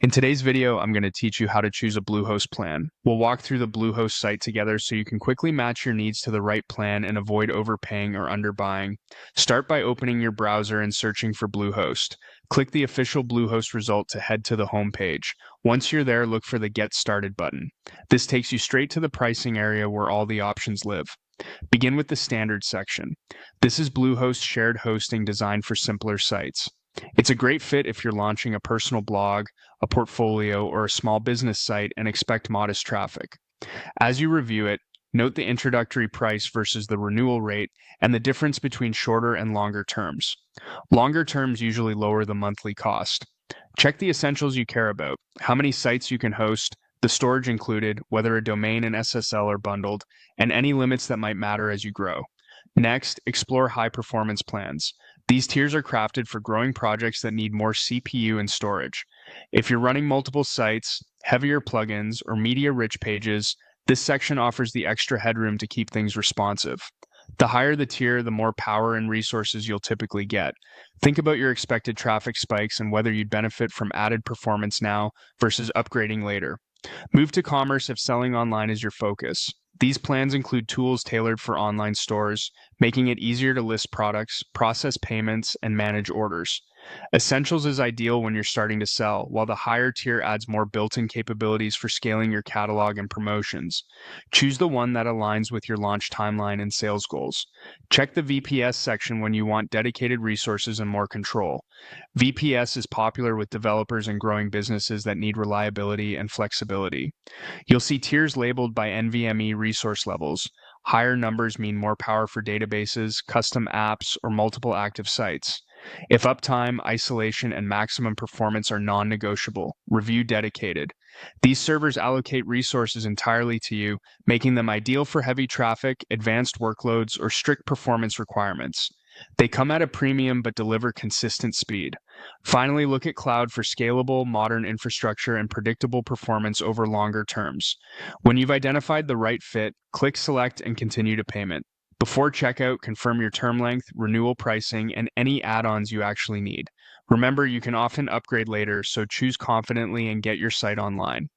In today's video, I'm going to teach you how to choose a Bluehost plan. We'll walk through the Bluehost site together so you can quickly match your needs to the right plan and avoid overpaying or underbuying. Start by opening your browser and searching for Bluehost. Click the official Bluehost result to head to the home page. Once you're there, look for the Get Started button. This takes you straight to the pricing area where all the options live. Begin with the Standard section. This is Bluehost shared hosting designed for simpler sites. It's a great fit if you're launching a personal blog, a portfolio, or a small business site and expect modest traffic. As you review it, note the introductory price versus the renewal rate and the difference between shorter and longer terms. Longer terms usually lower the monthly cost. Check the essentials you care about, how many sites you can host, the storage included, whether a domain and SSL are bundled, and any limits that might matter as you grow. Next, explore high-performance plans. These tiers are crafted for growing projects that need more CPU and storage. If you're running multiple sites, heavier plugins, or media-rich pages, this section offers the extra headroom to keep things responsive. The higher the tier, the more power and resources you'll typically get. Think about your expected traffic spikes and whether you'd benefit from added performance now versus upgrading later. Move to commerce if selling online is your focus. These plans include tools tailored for online stores, making it easier to list products, process payments, and manage orders. Essentials is ideal when you're starting to sell, while the higher tier adds more built-in capabilities for scaling your catalog and promotions. Choose the one that aligns with your launch timeline and sales goals. Check the VPS section when you want dedicated resources and more control. VPS is popular with developers and growing businesses that need reliability and flexibility. You'll see tiers labeled by NVMe resource levels. Higher numbers mean more power for databases, custom apps, or multiple active sites. If uptime, isolation, and maximum performance are non-negotiable, review dedicated. These servers allocate resources entirely to you, making them ideal for heavy traffic, advanced workloads, or strict performance requirements. They come at a premium but deliver consistent speed. Finally, look at cloud for scalable, modern infrastructure and predictable performance over longer terms. When you've identified the right fit, click Select and continue to payment. Before checkout, confirm your term length, renewal pricing, and any add-ons you actually need. Remember, you can often upgrade later, so choose confidently and get your site online.